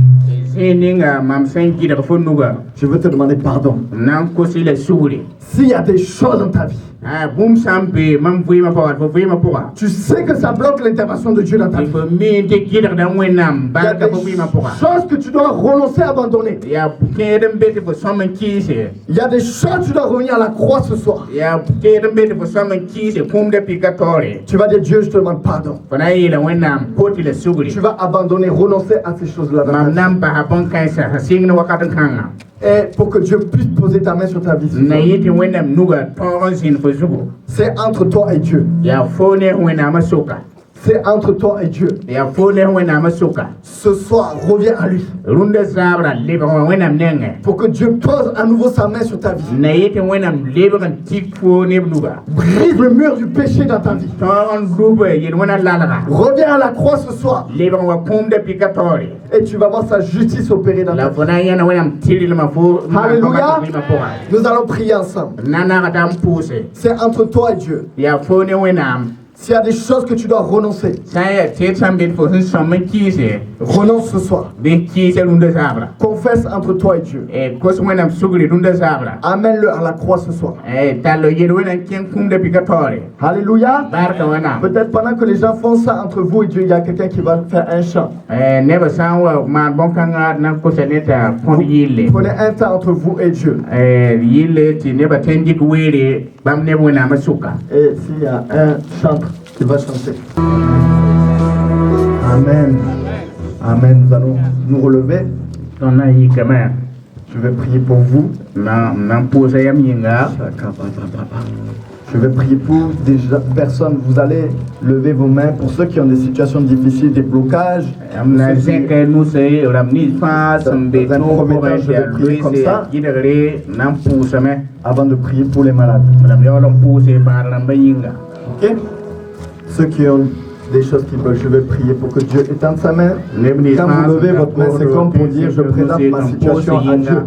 Seninga mam sen ki da fo nuga. je veux te demander pardon. Nan kosi le suri. S'il y a des choses dans ta vie, Ah boom sampe mam fuima poe fo fuima poe. tu sais que ça bloque l'intervention de Dieu dans ta Il vie. faut minte ki da wenam. Il y a Barka des fo fuima poe. choses que tu dois renoncer, abandonner. Ya kedem bete fo somen kise. Il y a des choses que tu dois revenir à la croix ce soir. Ya kedem bete fo somen kise kumde pikatori. Tu vas dire Dieu, je te demande pardon. Fona yele wenam poti le sugri. Tu vas abandonner, renoncer à ces choses-là dans ta Mam vie. nam pa hapon kaisa hasingna wakatan kanga. Et pour que Dieu puisse poser ta main sur ta vie. Na yiti wenam nuga toron sin fo zugo. C'est entre toi et Dieu. Ya fone wenam soka. C'est entre toi et Dieu. Ya fone wenam soka. Ce soir, reviens à lui. Runde sabra leba wenam nenge. Pour que Dieu pose à nouveau sa main sur ta vie. Na yiti wenam leba kan tik fo ne nuga. Brise le mur du péché dans ta vie. Toron dube yin wena lalaga. Reviens à la croix ce soir. Leba wa kumde pikatori. Et tu vas voir sa justice opérer dans ta La vie. fona yana wenam tiril ma fo. Alléluia. Nous allons prier ensemble. Nana katam puse. C'est entre toi et Dieu. Ya fone wenam. S'il y a des choses que tu dois renoncer, Saya tetsan bin fo sun somen kise. renonce ce soir. Bin kise runde sabra. Confesse entre toi et Dieu. Kos wenam sugri runde sabra. Amène-le à la croix ce soir. Talo yin wenam ken kumde pikatori. Alléluia. Barka wenam. Peut-être pendant que les gens font ça entre vous et Dieu, il y a quelqu'un qui va faire un chant. Neba sanwa man bonkanga nan koseneta pond yille. Prenez un temps entre vous et Dieu. Yille ti neba tenjik wele bam neba wenam suka. Et s'il y a un chantre qui va chanter. Amen. Amen. Nous allons nous relever. Tona yi kama. Je vais prier pour vous. Nan pose yam yinga. Je vais prier pour des personnes. Vous allez lever vos mains pour ceux qui ont des situations difficiles, des blocages. Amna zeke nous se ramni fa sambe Dans un to premier ko temps, je vais prier comme ça. Gidere nan puse me. Avant de prier pour les malades. Ram yolom puse par ramba yinga. Ok? Ceux qui ont des choses qui veulent, je vais prier pour que Dieu étende sa main. Quand vous levez votre main, c'est comme pour dire je présente ma situation à Dieu.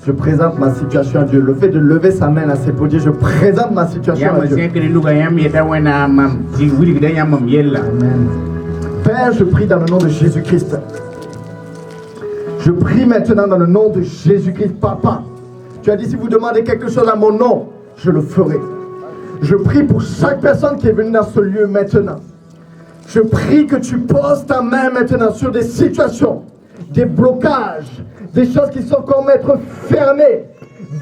Je présente ma situation à Dieu. Le fait de lever sa main là, c'est pour dire je présente ma situation à Yam Dieu. zeke luga yam yeta wena mam ji wuri gida yam mam yella. Amen. Père, je prie dans le nom de Jésus-Christ. Je prie maintenant dans le nom de Jésus-Christ, Papa. Tu as dit si vous demandez quelque chose à mon nom, je le ferai. Je prie pour chaque personne qui est venue dans ce lieu maintenant. Je prie que tu poses ta main maintenant sur des situations, des blocages, des choses qui sont comme être fermées,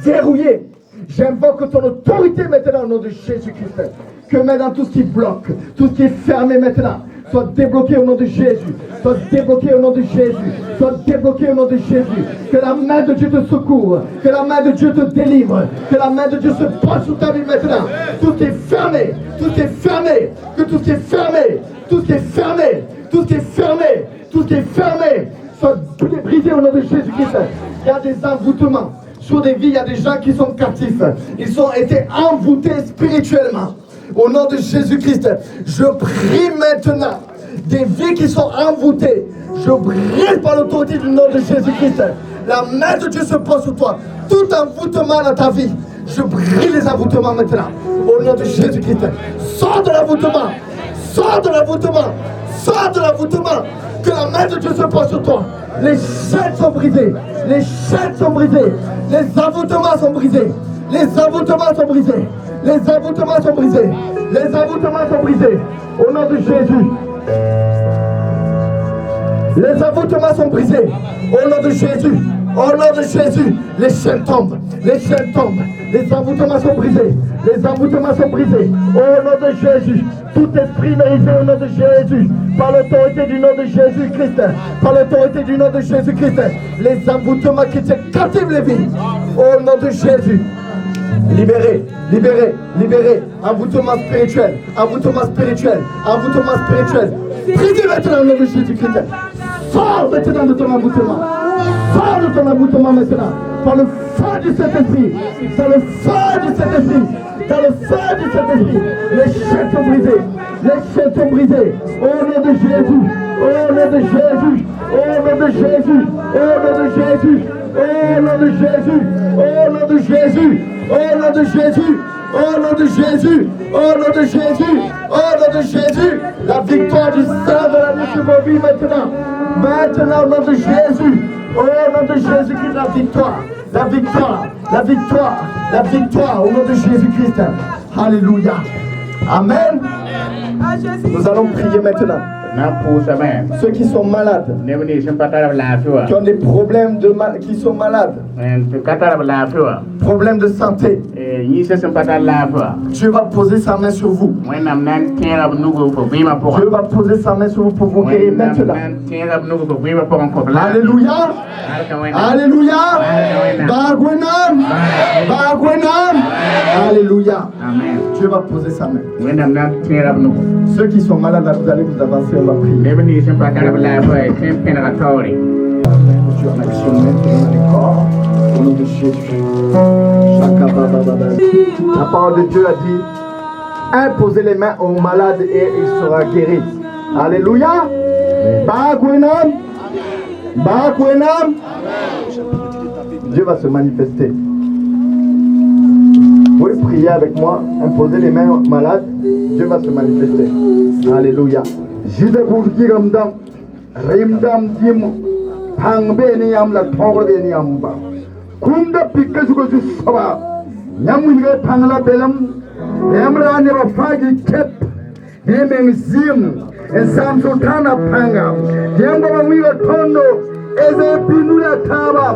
verrouillées. J'invoque ton autorité maintenant au nom de Jésus-Christ. Que maintenant tout ce qui bloque, tout ce qui est fermé maintenant, soit débloqué au nom de Jésus. Soit débloqué au nom de Jésus. Soit débloqué au nom de Jésus. Que la main de Dieu te secourt. Que la main de Dieu te délivre. Que la main de Dieu se pose sur ta vie maintenant. Tout ce qui est fermé, tout ce qui est fermé, que tout ce qui est fermé, tout ce qui est fermé, tout ce qui est fermé, tout ce qui est fermé, soit brisé au nom de Jésus-Christ. Il y a des envoûtements. Sur des vies, il y a des gens qui sont captifs. Ils ont été envoûtés spirituellement. Au nom de Jésus-Christ, je prie maintenant des vies qui sont envoûtées. Je brise par l'autorité du nom de Jésus-Christ. La main de Dieu se pose sur toi. Tout envoûtement dans ta vie, je brise les envoûtements maintenant. Au nom de Jésus-Christ. Sors de l'envoûtement. Sors de l'envoûtement. Sors de l'envoûtement. Que la main de Dieu se pose sur toi. Les chaînes sont brisées. Les chaînes sont brisées. Les envoûtements sont brisés. Les envoûtements sont brisés. Les envoûtements sont brisés. Les envoûtements sont brisés. Au nom de Jésus. Les envoûtements sont brisés. Au nom de Jésus. Au nom de Jésus. Les chaînes tombent. Les chaînes tombent. Les envoûtements sont brisés. Les envoûtements sont brisés. Au nom de Jésus. Tout esprit mérité au nom de Jésus. Par l'autorité du nom de Jésus-Christ. Par l'autorité du nom de Jésus-Christ. Les envoûtements qui te captivent les vies. Au nom de Jésus. Libéré, libéré, libéré. Envoûtement spirituel, envoûtement spirituel, envoûtement spirituel. Brisez maintenant au nom de Jésus-Christ. Sors maintenant de ton envoûtement. Sors de ton envoûtement maintenant. Par le feu du Saint-Esprit. Par le feu du Saint-Esprit. Par le feu du Saint-Esprit. Les chaînes sont brisées. Les chaînes sont brisées. Au nom de Jésus. Au nom de Jésus. Au nom de Jésus. Au nom de Jésus. Au nom de Jésus. Au nom de Jésus. Au nom de Jésus. Au nom de Jésus. Au nom de Jésus. Au nom de Jésus. La victoire du sang de la nuit sur vos vies maintenant. Maintenant, au nom de Jésus. Au nom de Jésus-Christ, la victoire. La victoire. La victoire. La victoire. Au nom de Jésus-Christ. Alléluia. Amen. Nous allons prier maintenant. Ceux qui sont malades, qui ont des problèmes qui sont malades, problèmes de santé, Dieu va poser sa main sur vous. Dieu va poser sa main sur vous pour vous guérir maintenant. Alléluia. Alléluia. Bagwenam. Bagwenam. Alléluia. Dieu va poser sa main. Ceux qui sont malades, vous allez vous avancer, on va prier. Dieu en action maintenant dans les corps. Au nom de Jésus. La parole de Dieu a dit, imposez les mains aux malades et il sera guéri. Alléluia. Bagwenam. Bagwenam. Dieu va se manifester. Vous pouvez prier avec moi, imposer les mains aux malades, Dieu va se manifester. Alléluia. Jideburgiramdam, Rimdam Dim, Pangbeniam la Togeniamba. Kunda Pikazuko Saba, Yamuga Pangla Belam, Yamra never fagi kep, Neming Zim, and Samsutana Panga, Yamba Miga Tondo, Eze Pinula Taba,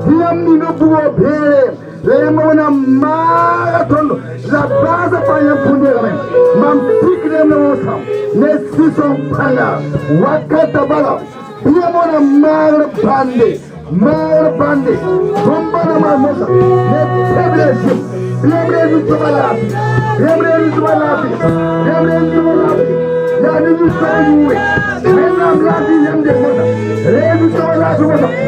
Yamino Buo Pere. Lemona marathon, la base païen pour mam pique les mosa, les six sont panga, wakatabala, Yamona mar bande, Gombana mamosa, les faiblesses, Yamre du Malabi, Yamre du Malabi, Yamre du Malabi, Yamre du Malabi, Yamre du Malabi, les faiblesses du Malabi.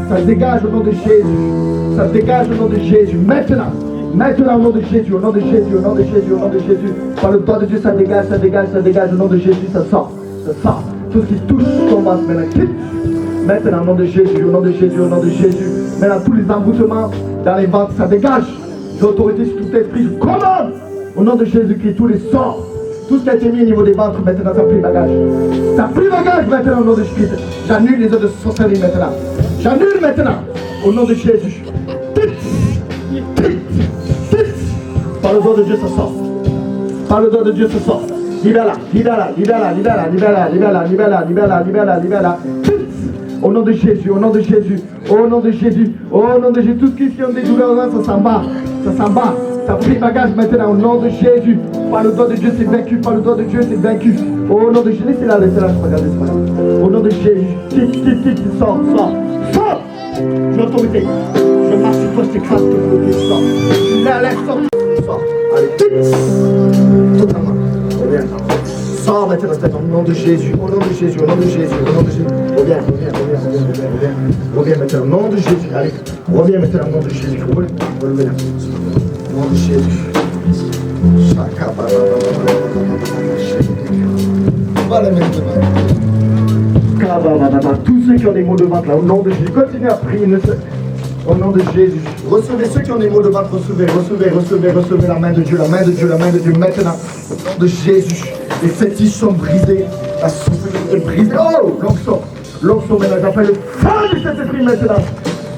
Ça dégage au nom de Jésus. Ça dégage au nom de Jésus. Maintenant. Maintenant au nom de Jésus, au nom de Jésus, au nom de Jésus, au nom de Jésus. Par le temps de Dieu, ça dégage, ça dégage, ça dégage. Au nom de Jésus, ça sort. Ça sort. Tout ce qui touche ton ventre maintenant. Quitte. Maintenant au nom de Jésus, au nom de Jésus, au nom de Jésus. Maintenant tous les emboutements dans les ventres, ça dégage. J'ai autorité sur tout esprit. Je commande. Au nom de Jésus-Christ, tous les sorts. Tout ce qui a été mis au niveau des ventres, maintenant ça a pris bagage. Ça a pris bagage maintenant au nom de Jésus. J'annule les œuvres de sorcellerie maintenant. J'annule maintenant au nom de Jésus. Par le don de Dieu, ça sort. Par le don de Dieu, ça sort. Libère-la, libère-la, libère-la, libère-la, libère-la, libère-la, libère-la, libère-la, libère-la, libère-la. Au nom de Jésus, au nom de Jésus, au nom de Jésus, au nom de Jésus. Tout ce qui ont des douleurs, ça s'en bat. Ça s'en bat. Ça a pris bagage maintenant au nom de Jésus. Par le don de Dieu, c'est vaincu. Par le don de Dieu, c'est vaincu. Au nom de Jésus, laissez-la, laissez-la, je regarde, laissez-la. Au nom de Jésus, quitte, sors, sors, sors. J'ai l'autorité. Je marche sur toi, je t'écrase, je te bloque, sors. Allez, sors. Sors. Allez, quitte. Totalement. Reviens. Sors maintenant, au nom de Jésus, au nom de Jésus, au nom de Jésus, au nom de Jésus. Reviens. Reviens maintenant, au nom de Jésus. Allez, reviens maintenant, au nom de Jésus. Reviens. Au nom de Jésus. Voilà maintenant. Tous ceux qui ont des maux de ventre là, au nom de Jésus, continuez à prier. Au nom de Jésus, recevez ceux qui ont des maux de ventre, recevez la main de Dieu, la main de Dieu, la main de Dieu maintenant. Au nom de Jésus, les fétiches sont brisés, la souffrance est brisée. Oh, l'onction maintenant, j'appelle le feu du Saint-Esprit maintenant.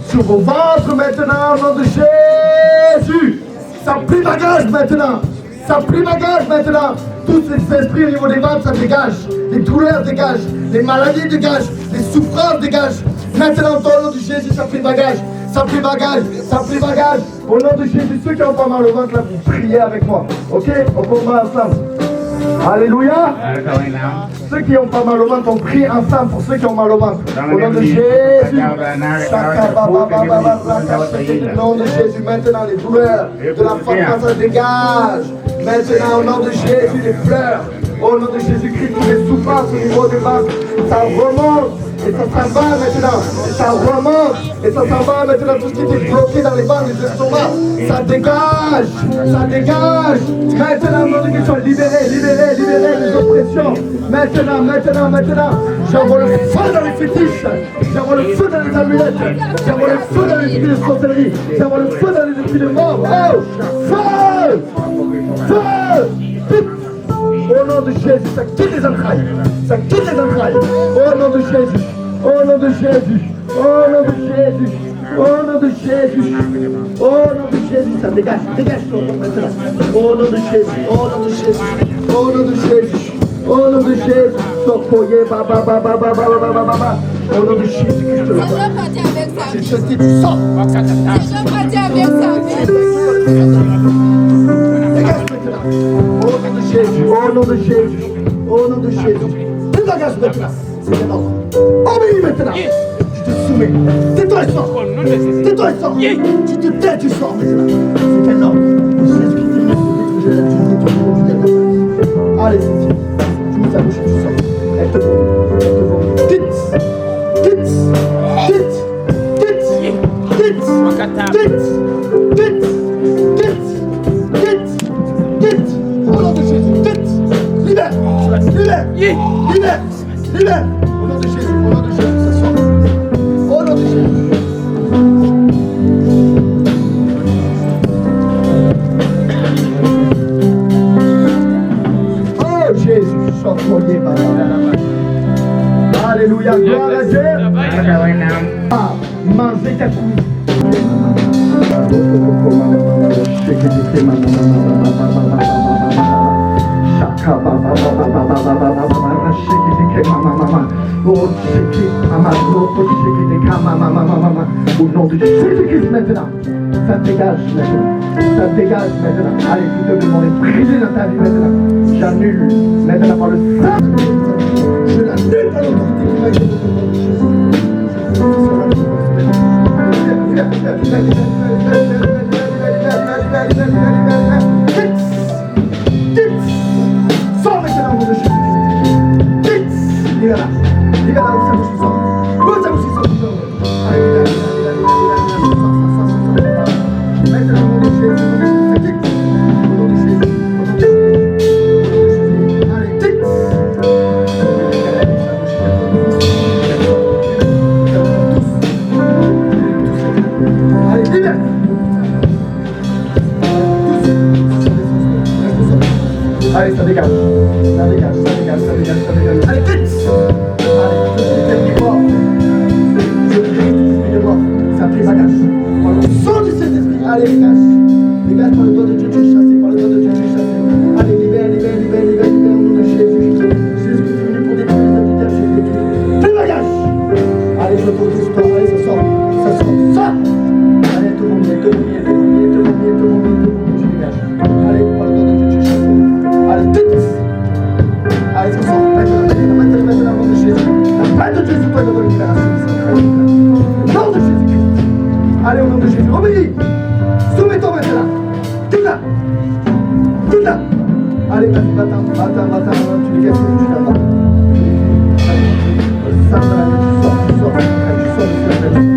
Sur vos ventres maintenant, au nom de Jésus. Ça prie bagage maintenant. Ça prie bagage maintenant. Tous ces esprits au niveau des ventres, ça dégage. Les douleurs dégagent. Les maladies dégagent. Les souffrances dégagent. Maintenant, au nom de Jésus, ça prie bagage. Ça prie bagage. Ça prie bagage. Au nom de Jésus, ceux qui ont pas mal au ventre, là, vous priez avec moi. Ok? On commence ensemble. Alléluia. Ceux qui ont pas mal au ventre, on prie ensemble pour ceux qui ont mal au ventre. Au nom de Jésus. Au nom de Jésus, maintenant les douleurs de la femme, ça dégage. Maintenant, au nom de Jésus, les pleurs. Au nom de Jésus-Christ, toutes les souffrances au niveau du ventre, ça remonte. Et ça s'en va maintenant, et ça remonte, et ça s'en va maintenant, tout ce qui était bloqué dans les ventres, les estomacs, ça dégage. Maintenant, nous devons libérer les oppressions. Maintenant, j'envoie le feu dans les fétiches, j'envoie le feu dans les amulettes, j'envoie le feu dans les esprits de sorcellerie, j'envoie le feu dans les esprits de mort. Oh, feu. Au nom de Jésus, ça quitte les entrailles. Au nom de Jésus. Au nom de Jésus. Au nom de Jésus. Au nom de Jésus. Ça dégage. Dégage ton nom maintenant. Au nom de Jésus. Au nom de Jésus. Au nom de Jésus. Au nom de Jésus. Sokoye baba baba baba baba baba. Au nom de Jésus Christ. Je te dis tu sors. Dégage maintenant. Au nom de Jésus. Au nom de Jésus. Au nom de Jésus. Dégage maintenant. C'est un ordre. Obéis maintenant. Tu te soumets. Tais-toi et sors. Tais-toi et sors. Tu te tais, tu sors maintenant. C'est un ordre. Jésus qui dit je l'ai dit. Allez, Cynthia. Tu mets ta bouche et tu sors. Elle te vomit. Elle te vomit. Quitte. Quitte. Quitte. Quitte. Quitte. Quitte. Quitte. Quitte. Quitte. Quitte. Au nom de Jésus. Quitte. Libère. Libère. Libère. Libère. Au nom de Jésus. Au nom de Jésus. Ça sort. Au nom de Jésus. Oh Jésus. Sois-toi. Alléluia. Gloire à Dieu. Ah, mangez ta couille. Au nom de Jésus-Christ maintenant, ça dégage maintenant, ça dégage maintenant. Allez, tout le monde est brisé dans ta vie maintenant. J'annule maintenant par le sang. Je l'annule par l'autorité qui m'a été donnée au nom de Jésus. Sors maintenant au nom de Jésus. Libère-la. Libère-la où ça bouge, sort. Où ça bouge, sort. Allez, maintenant au nom de Jésus. Au nom de Jésus. Allez, tic. Allez, libère. Allez, ça dégage. Ça dégage, ça dégage, ça dégage, ça dégage. Allez, vite. Allez, je prie de voir. Ça prie bagage. Par le sang du Saint-Esprit. Allez, dégage. Dégage par le doigt de Dieu, tu es chassé. Par le doigt de Dieu, tu es chassé. Allez, libère, libère, libère, libère, libère au nom de Jésus. Jésus qui est venu pour détruire les adultères, j'ai détruit. Fais bagage. Allez, je t'autorise toi. Allez, ça sort. Ça sort. Sort. Allez, tout le monde, tout le monde, tout le monde, tout le monde, tout le monde, tu dégages. Allez, par le doigt de Dieu, tu es chassé. Allez, vite. Allez, ça sort. Maintenant, au nom de Jésus. La main de Jésus, toi, de libération. Au nom de Jésus. Allez, au nom de Jésus. Obéis. Soumets-toi maintenant. Tout là. Tout là. Allez, vas-y, va-t'en. Tu dégages, tu t'en vas. Le sang de la vie, tu sors. Tu sors de la vie.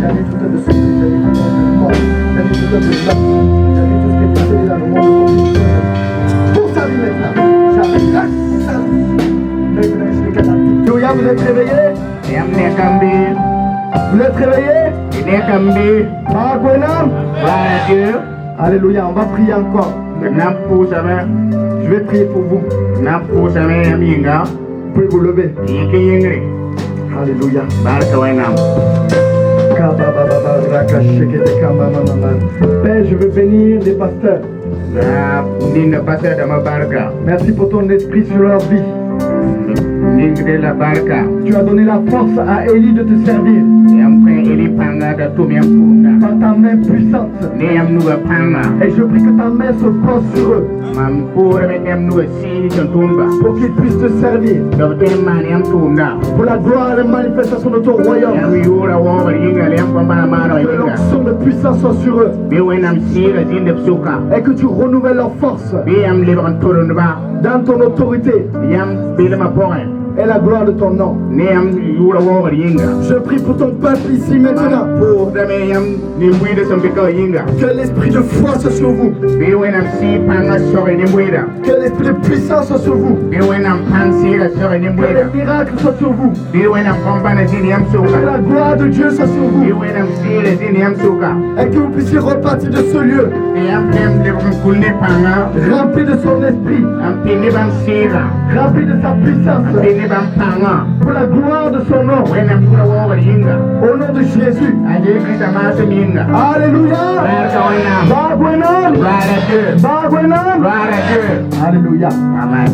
J'avais tout un de ce que j'avais tout un de moi. J'avais tout un de ça. J'avais tout ce qui est passé dans le monde. Pour sa vie maintenant. J'avais grâce pour sa vie. Maintenant, je suis capable. Alléluia, vous êtes réveillés? Vous êtes réveillés? Ah, Gwenam? Alléluia, on va prier encore. Je vais prier pour vous. Vous pouvez vous lever. Alléluia. Père, je veux bénir les pasteurs. Merci pour ton esprit sur leur vie. Tu as donné la force à Élie de te servir. Par ta main puissante. Et je prie que ta main se pose sur eux. Pour qu'ils puissent te servir. Pour la gloire et la manifestation de ton royaume. Que l'onction de puissance soit sur eux. Et que tu renouvelles leur force. Dans ton autorité. Et la gloire de ton nom. Je prie pour ton peuple ici maintenant. Que l'esprit de foi soit sur vous. Que l'esprit de puissance soit sur vous. Que les miracles soient sur vous. Que la gloire de Dieu soit sur vous. Et que vous puissiez repartir de ce lieu rempli de son esprit, rempli de sa puissance, Bini bam panga. pour la gloire de son nom. Wena mkura woga yinga. Au nom de Jésus. Aje Krista masa yinga. Alléluia. Barka wena. Bagwenan. Rara Dieu. Bagwenan. Rara Dieu. Alléluia. Amen.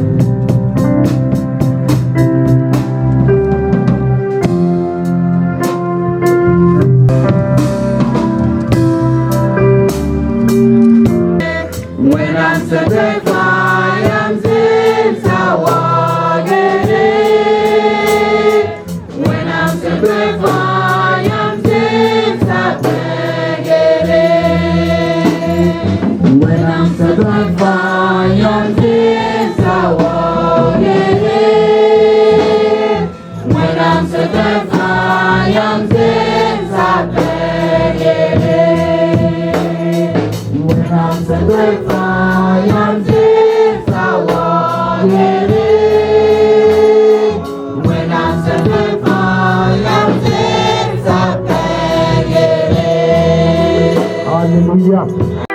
When I'm certified, I'm since I walk it. When I'm certified, I'm since I beg it. When I'm certified, I'm since I walk it. When I'm certified, I'm since I beg it. When I'm certified, I'm since I walk in it. When I'm certified, I'm since I beg it. Alléluia.